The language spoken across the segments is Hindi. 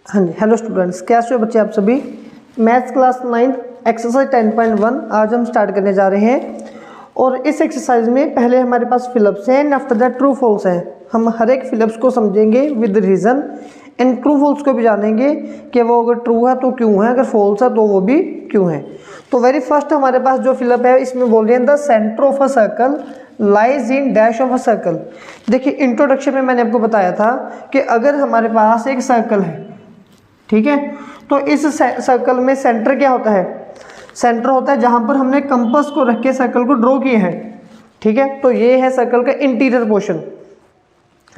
हाँ जी, हेलो स्टूडेंट्स, कैसे हो बच्चे आप सभी। मैथ्स क्लास 9 एक्सरसाइज 10.1 आज हम स्टार्ट करने जा रहे हैं। और इस एक्सरसाइज में पहले हमारे पास फिलअप्स हैं and after that true false है। हम हर एक फिलअप्स को समझेंगे with reason and true false को भी जानेंगे कि वो अगर ट्रू है तो क्यों है, अगर फॉल्स है तो वो भी क्यों है। तो वेरी फर्स्ट हमारे पास जो फिलअप है इसमें बोल रहे हैं the centre of a circle lies in dash of a circle. देखिए इंट्रोडक्शन में मैंने आपको बताया था कि अगर हमारे पास एक सर्कल है, ठीक है, तो इस सर्कल में सेंटर क्या होता है, सेंटर होता है जहां पर हमने कंपास को रख के सर्कल को ड्रॉ किए हैं, ठीक है। तो ये है सर्कल का इंटीरियर पोर्शन,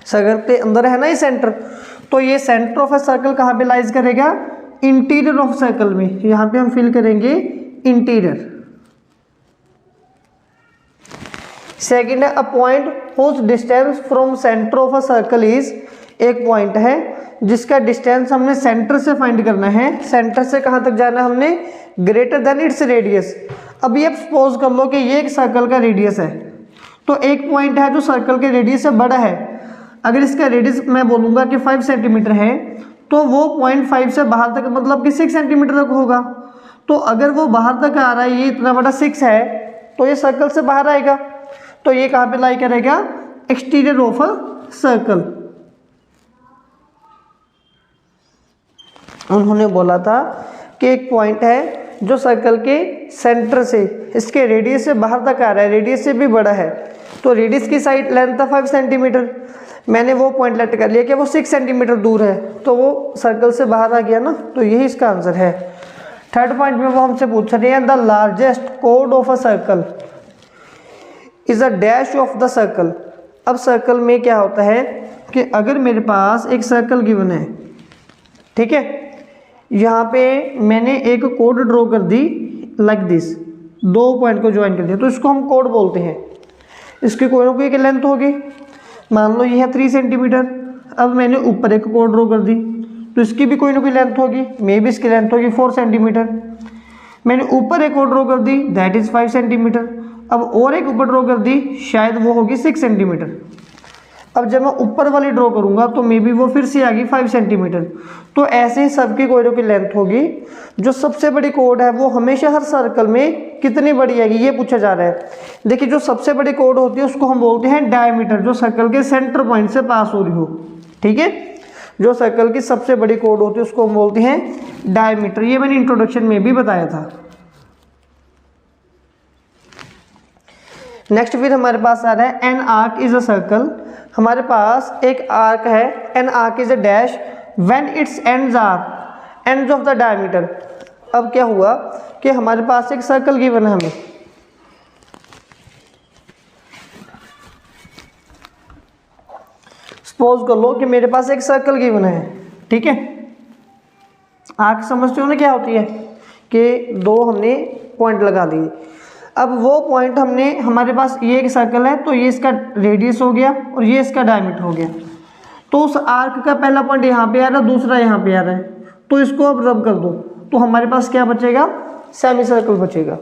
सर्कल के अंदर है ना ये सेंटर। तो ये सेंटर ऑफ अ सर्कल कहाँ पे लाइज करेगा, इंटीरियर ऑफ सर्कल में। यहाँ पे हम फिल करेंगे इंटीरियर। सेकेंड है a point whose distance from centre of a circle is, एक पॉइंट है जिसका डिस्टेंस हमने सेंटर से फाइंड करना है। सेंटर से कहाँ तक जाना है हमने, ग्रेटर देन इट्स रेडियस। अब ये सपोज कर लो कि ये एक सर्कल का रेडियस है, तो एक पॉइंट है जो सर्कल के रेडियस से बड़ा है। अगर इसका रेडियस मैं बोलूँगा कि 5 सेंटीमीटर है, तो वो पॉइंट 5 से बाहर तक मतलब कि 6 सेंटीमीटर तक होगा। तो अगर वो बाहर तक आ रहा है, ये इतना बड़ा 6 है, तो ये सर्कल से बाहर आएगा। तो ये कहाँ पे लाई करेगा, एक्सटीरियर ऑफ अ सर्कल। उन्होंने बोला था कि एक पॉइंट है जो सर्कल के सेंटर से इसके रेडियस से बाहर तक आ रहा है, रेडियस से भी बड़ा है। तो रेडियस की साइड लेंथ है 5 सेंटीमीटर, मैंने वो पॉइंट लेट कर लिया कि वो 6 सेंटीमीटर दूर है, तो वो सर्कल से बाहर आ गया ना, तो यही इसका आंसर है। थर्ड पॉइंट में वो हमसे पूछ रहे हैं the largest code of a circle is a dash of the circle. अब सर्कल में क्या होता है कि अगर मेरे पास एक सर्कल गिवन है, ठीक है, यहाँ पे मैंने एक कोड ड्रॉ कर दी लाइक दिस, दो पॉइंट को ज्वाइन कर दिया, तो इसको हम कोड बोलते हैं। इसकी कोई ना कोई एक लेंथ होगी, मान लो ये है 3 सेंटीमीटर। अब मैंने ऊपर एक कोड ड्रॉ कर दी, तो इसकी भी कोई ना कोई लेंथ होगी, मे बी इसकी लेंथ होगी 4 सेंटीमीटर। मैंने ऊपर एक कोड ड्रॉ कर दी, दैट इज़ 5 सेंटीमीटर। अब और एक ऊपर ड्रॉ कर दी, शायद वो होगी 6 सेंटीमीटर। अब जब मैं ऊपर वाली ड्रॉ करूंगा तो मे बी वो फिर से आ गई 5 सेंटीमीटर। तो ऐसे ही सबकी कोई ना कोई लेंथ होगी। जो सबसे बड़ी कोड है वो हमेशा हर सर्कल में कितनी बड़ी आएगी, ये पूछा जा रहा है। देखिए जो सबसे बड़ी कोड होती है उसको हम बोलते हैं डायमीटर, जो सर्कल के सेंटर पॉइंट से पास हो रही हो, ठीक है। जो सर्कल की सबसे बड़ी कोड होती है उसको हम बोलते हैं डायमीटर। ये मैंने इंट्रोडक्शन में भी बताया था। नेक्स्ट फिर हमारे पास आ रहा है an arc is a circle. हमारे पास एक आर्क है, an arc is a dash when its ends are ends of the diameter. अब क्या हुआ कि हमारे पास एक सर्कल गिवन है हमें, सपोज कर लो कि मेरे पास एक सर्कल गिवन है, ठीक है। आर्क समझते हो ना क्या होती है, कि दो हमने पॉइंट लगा दिए। अब वो पॉइंट हमने, हमारे पास ये एक सर्कल है, तो ये इसका रेडियस हो गया और ये इसका डायमीटर हो गया। तो उस आर्क का पहला पॉइंट यहाँ पे आ रहा है, दूसरा यहाँ पे आ रहा है, तो इसको अब रब कर दो, तो हमारे पास क्या बचेगा, सेमी सर्कल बचेगा।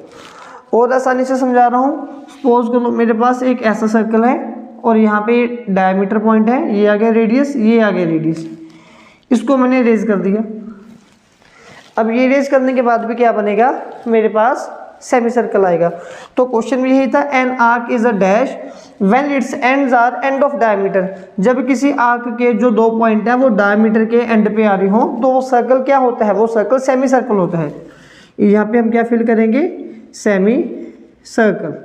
और आसानी से समझा रहा हूँ, सपोज करो मेरे पास एक ऐसा सर्कल है और यहाँ पे डायमीटर पॉइंट है, ये आ गया रेडियस, ये आ गया रेडियस, इसको मैंने रेज कर दिया। अब ये रेज करने के बाद भी क्या बनेगा, मेरे पास सेमी सर्कल आएगा। तो क्वेश्चन में यही था, an arc is a dash when its ends are end of diameter. जब किसी आर्क के जो दो पॉइंट है वो डायमीटर के एंड पे आ रही हो, तो वो सर्कल क्या होता है, वो सर्कल सेमी सर्कल होता है। यहाँ पे हम क्या फिल करेंगे, सेमी सर्कल।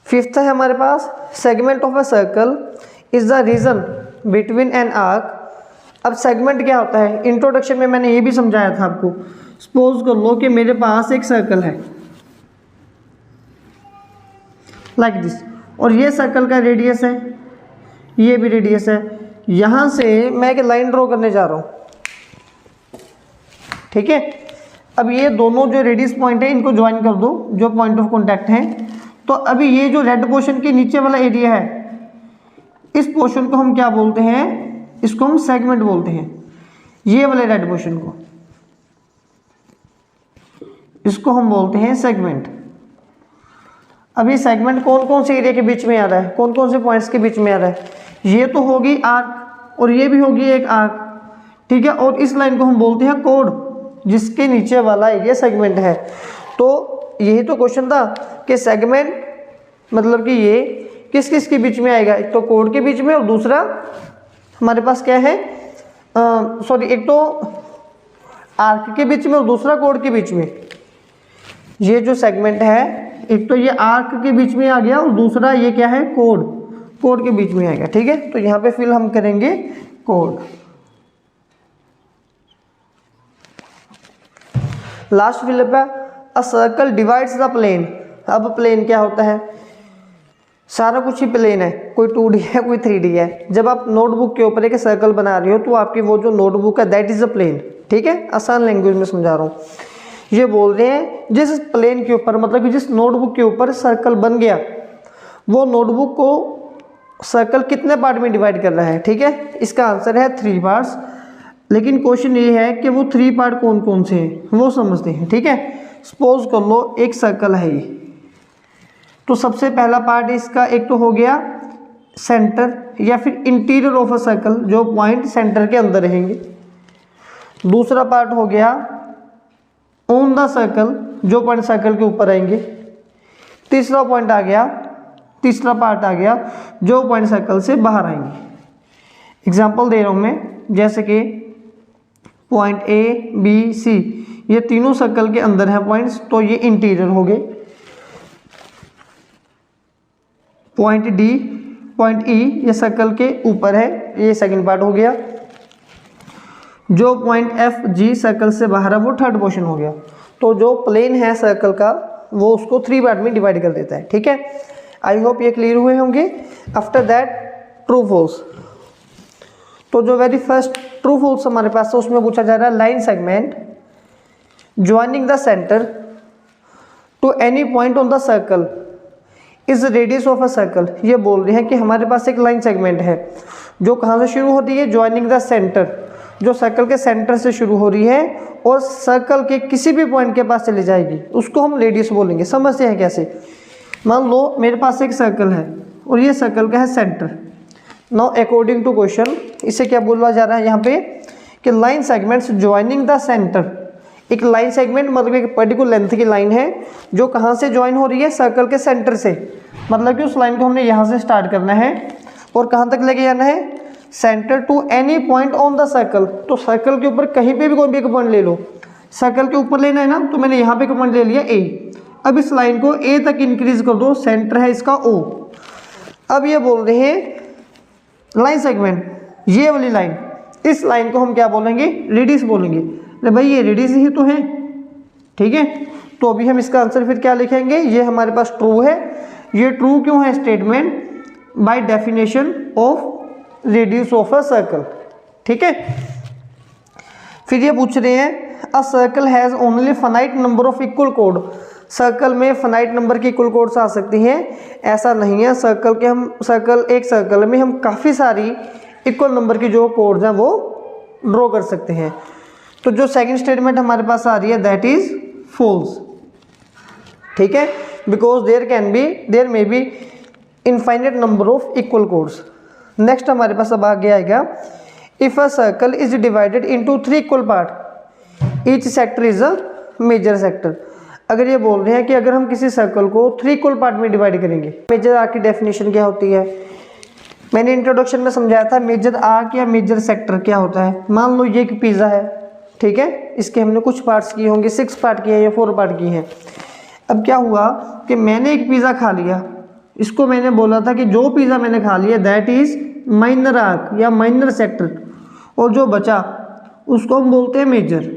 फिफ्थ है हमारे पास, segment of a circle is the region between an arc. अब सेगमेंट क्या होता है, इंट्रोडक्शन में मैंने ये भी समझाया था आपको। सपोज कर लो कि मेरे पास एक सर्कल है लाइक दिस, और ये सर्कल का रेडियस है, ये भी रेडियस है। यहां से मैं एक लाइन ड्रॉ करने जा रहा हूं, ठीक है। अब ये दोनों जो रेडियस पॉइंट है इनको ज्वाइन कर दो, जो पॉइंट ऑफ कॉन्टैक्ट है। तो अभी ये जो रेड पोर्शन के नीचे वाला एरिया है, इस पोर्शन को हम क्या बोलते हैं, इसको हम सेगमेंट बोलते हैं। ये वाले रेड पोर्शन को, इसको हम बोलते हैं सेगमेंट। अभी सेगमेंट कौन कौन से एरिया के बीच में आ रहा है, कौन कौन से पॉइंट्स के बीच में आ रहा है, ये तो होगी आर्क और ये भी होगी एक आर्क, ठीक है। और इस लाइन को हम बोलते हैं कोड, जिसके नीचे वाला एरिया सेगमेंट है। तो यही तो क्वेश्चन था कि सेगमेंट मतलब कि ये किस किस के बीच में आएगा, एक तो कोड के बीच में और दूसरा हमारे पास क्या है, एक तो आर्क के बीच में और दूसरा कोड के बीच में। ये जो सेगमेंट है एक तो ये आर्क के बीच में आ गया और दूसरा ये क्या है, कोड के बीच में आएगा, ठीक है। तो यहाँ पे फिल हम करेंगे कोड। लास्ट फिलअप है a circle divides the plane. अब प्लेन क्या होता है, सारा कुछ ही प्लेन है, कोई 2D है कोई 3D है। जब आप नोटबुक के ऊपर एक सर्कल बना रही हो तो आपकी वो जो नोटबुक है दैट इज अ प्लेन, ठीक है। आसान लैंग्वेज में समझा रहा हूँ। ये बोल रहे हैं जिस प्लेन के ऊपर मतलब कि जिस नोटबुक के ऊपर सर्कल बन गया वो नोटबुक को सर्कल कितने पार्ट में डिवाइड कर रहा है, ठीक है। इसका आंसर है 3 पार्ट्स। लेकिन क्वेश्चन ये है कि वो 3 पार्ट कौन कौन से हैं वो समझते हैं, ठीक है। सपोज कर लो एक सर्कल है ये, तो सबसे पहला पार्ट इसका एक तो हो गया सेंटर या फिर इंटीरियर ऑफ अ सर्कल, जो पॉइंट सेंटर के अंदर रहेंगे। दूसरा पार्ट हो गया ऑन द सर्कल, जो पॉइंट सर्कल के ऊपर आएंगे। तीसरा पार्ट आ गया जो पॉइंट सर्कल से बाहर आएंगे। एग्जांपल दे रहा हूं मैं, जैसे कि पॉइंट ए बी सी ये तीनों सर्कल के अंदर हैं पॉइंट्स, तो ये इंटीरियर हो गए। पॉइंट डी पॉइंट ई ये सर्कल के ऊपर है, ये सेकंड पार्ट हो गया। जो पॉइंट एफ जी सर्कल से बाहर है वो थर्ड पोर्शन हो गया। तो जो प्लेन है सर्कल का वो उसको 3 पार्ट में डिवाइड कर देता है, ठीक है। आई होप ये क्लियर हुए होंगे। After that true false. तो जो वेरी फर्स्ट ट्रू फॉल्स हमारे पास है उसमें पूछा जा रहा है line segment joining the centre to any point on the circle is radius of a circle. ये बोल रहे हैं कि हमारे पास एक लाइन सेगमेंट है जो कहाँ से शुरू होती है, ज्वाइनिंग द सेंटर, जो सर्कल के सेंटर से शुरू हो रही है और सर्कल के किसी भी पॉइंट के पास चली जाएगी, उसको हम रेडियस बोलेंगे। समझते हैं कैसे। मान लो मेरे पास एक सर्कल है और ये सर्कल का है centre. Now according to question इसे क्या बोला जा रहा है यहाँ पे कि line segments joining the centre. एक लाइन सेगमेंट मतलब एक पर्टिकुलर लेंथ की लाइन है जो कहाँ से ज्वाइन हो रही है, सर्कल के सेंटर से। मतलब कि उस लाइन को हमने यहाँ से स्टार्ट करना है और कहाँ तक लेके जाना है, centre to any point on the circle. तो सर्कल के ऊपर कहीं पे भी कोई भी एक पॉइंट ले लो, सर्कल के ऊपर लेना है ना, तो मैंने यहाँ पे एक पॉइंट ले लिया ए। अब इस लाइन को ए तक इंक्रीज कर दो, सेंटर है इसका ओ। अब ये बोल रहे हैं लाइन सेगमेंट, ये वाली लाइन, इस लाइन को हम क्या बोलेंगे, रेडियस बोलेंगे। अरे भाई ये रेडियस ही तो है, ठीक है। तो अभी हम इसका आंसर फिर क्या लिखेंगे, ये हमारे पास ट्रू है। ये ट्रू क्यों है statement, bye definition of radius of a circle, ठीक है। फिर ये पूछ रहे हैं a circle has only finite number of equal code. Circle में फाइनाइट नंबर की इक्वल कोड्स आ सकती हैं, ऐसा नहीं है। एक सर्कल में हम काफ़ी सारी इक्वल नंबर की जो कोड्स हैं वो ड्रॉ कर सकते हैं। तो जो सेकंड स्टेटमेंट हमारे पास आ रही है दैट इज फॉल्स, ठीक है, because there may be infinite number of equal chords. Next हमारे पास अब आगे आएगा if a circle is divided into 3 equal part each sector is a major sector. अगर ये बोल रहे हैं कि अगर हम किसी सर्कल को 3 इक्वल पार्ट में डिवाइड करेंगे, मेजर आर्क की डेफिनेशन क्या होती है, मैंने इंट्रोडक्शन में समझाया था। मेजर आर्क या मेजर सेक्टर क्या होता है। मान लो ये एक पिज़्ज़ा है, ठीक है, इसके हमने कुछ पार्ट्स किए होंगे, 6 पार्ट किए हैं या 4 पार्ट किए हैं। अब क्या हुआ कि मैंने एक पिज़्ज़ा खा लिया, इसको मैंने बोला था कि जो पिज़्ज़ा मैंने खा लिया दैट इज़ माइनर आर्क या माइनर सेक्टर, और जो बचा उसको हम बोलते हैं मेजर।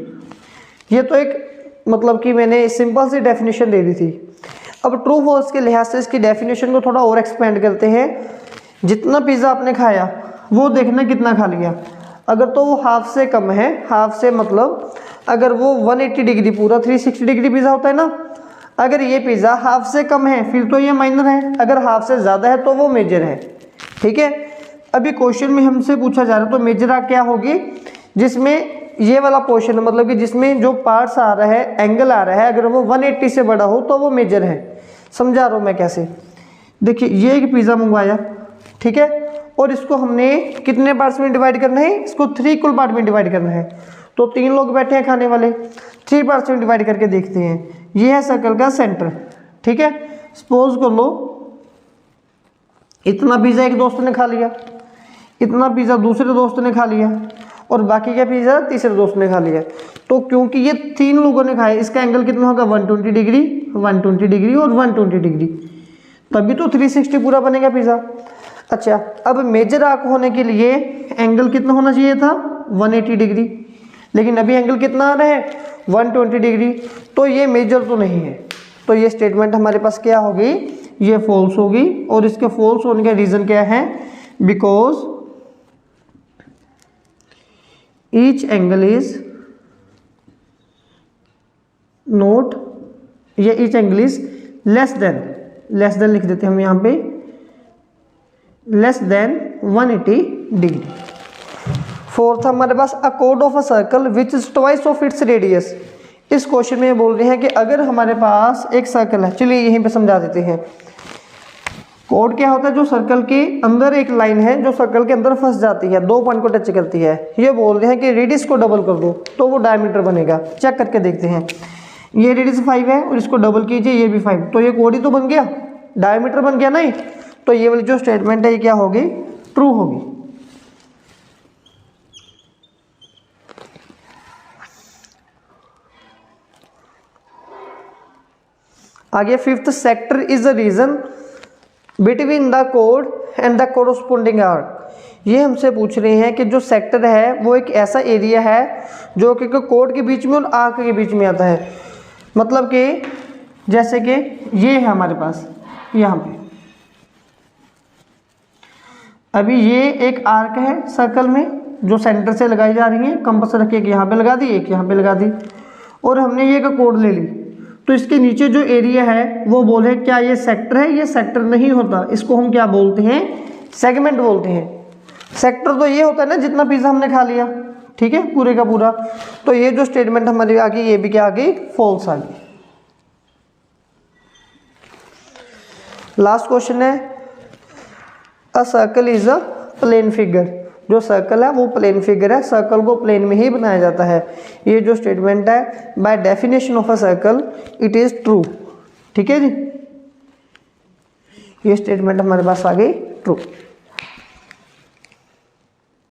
ये तो एक मतलब कि मैंने सिंपल सी डेफिनेशन दे दी थी। अब ट्रू फॉल्स के लिहाज से इसकी डेफिनेशन को थोड़ा और एक्सपेंड करते हैं। जितना पिज़्ज़ा आपने खाया वो देखना कितना खा लिया। अगर तो वो हाफ से कम है, हाफ से मतलब अगर वो 180 डिग्री पूरा 360 डिग्री पिज़्ज़ा होता है ना, अगर ये पिज़्ज़ा हाफ से कम है फिर तो ये माइनर है, अगर हाफ से ज़्यादा है तो वो मेजर है, ठीक है। अभी क्वेश्चन में हमसे पूछा जा रहा है तो मेजर आर्क क्या होगी, जिसमें ये वाला पोर्शन मतलब कि जिसमें जो पार्ट्स आ रहा है, एंगल आ रहा है, अगर वो 180 से बड़ा हो तो वो मेजर है। समझा रहा हूँ मैं कैसे। देखिए ये एक पिज़्ज़ा मंगवाया, ठीक है, और इसको हमने कितने पार्ट्स में डिवाइड करना है, इसको 3 इक्वल पार्ट में डिवाइड करना है। तो 3 लोग बैठे हैं खाने वाले, 3 पार्ट्स में डिवाइड करके देखते हैं। ये है सर्कल का सेंटर, ठीक है। सपोज कर लो इतना पिज़्ज़ा एक दोस्त ने खा लिया, इतना पिज़्ज़ा दूसरे दोस्त ने खा लिया और बाकी का पिज़्ज़ा तीसरे दोस्त ने खा लिया। तो क्योंकि ये 3 लोगों ने खाया, इसका एंगल कितना होगा 120 डिग्री, 120 डिग्री और 120 डिग्री, तभी तो 360 पूरा बनेगा पिज़्ज़ा। अच्छा, अब मेजर आर्क होने के लिए एंगल कितना होना चाहिए था 180 डिग्री, लेकिन अभी एंगल कितना आ रहा है 120 डिग्री, तो ये मेजर तो नहीं है। तो ये स्टेटमेंट हमारे पास क्या होगी, ये फॉल्स होगी। और इसके फॉल्स होने का रीज़न क्या है, because each angle is not, ये each angle is less than लिख देते हैं हम यहाँ पे, लेस देन 180 डिग्री। फोर्थ हमारे पास अ कोड of a circle which is twice of its radius. इस क्वेश्चन में बोल रहे हैं कि अगर हमारे पास एक सर्कल है, चलिए यहीं पे समझा देते हैं। कोड क्या होता है, जो सर्कल के अंदर एक लाइन है जो सर्कल के अंदर फंस जाती है, 2 पॉइंट को टच करती है। ये बोल रहे हैं कि रेडियस को डबल कर दो तो वो डायमीटर बनेगा। चेक करके देखते हैं, ये रेडियस 5 है और इसको डबल कीजिए, ये भी 5, तो ये कोड ही तो बन गया, डायमीटर बन गया नहीं। तो ये वाली जो स्टेटमेंट है ये क्या होगी, ट्रू होगी। आगे fifth, sector is the region between the code and the corresponding arc. ये हमसे पूछ रहे हैं कि जो सेक्टर है वो एक ऐसा एरिया है जो कि कोड के बीच में और आर्क के बीच में आता है। मतलब कि जैसे कि ये है हमारे पास यहाँ पे, अभी ये एक आर्क है सर्कल में जो सेंटर से लगाई जा रही है, कंपास रख के एक यहाँ पे लगा दी, एक यहाँ पे लगा दी, और हमने ये का कोड ले ली। तो इसके नीचे जो एरिया है वो बोले क्या ये सेक्टर है, ये सेक्टर नहीं होता, इसको हम क्या बोलते हैं, सेगमेंट बोलते हैं। सेक्टर तो ये होता है ना जितना पिज़्ज़ा हमने खा लिया, ठीक है, पूरे का पूरा। तो ये जो स्टेटमेंट हमारी आ गई, ये भी क्या आ गई, फॉल्स आ गई। लास्ट क्वेश्चन है, a circle is a plane figure. जो सर्कल है वो प्लेन फिगर है, सर्कल को प्लेन में ही बनाया जाता है। ये जो स्टेटमेंट है, by definition of a circle it is true, ठीक है जी। ये स्टेटमेंट हमारे पास आ गई ट्रू।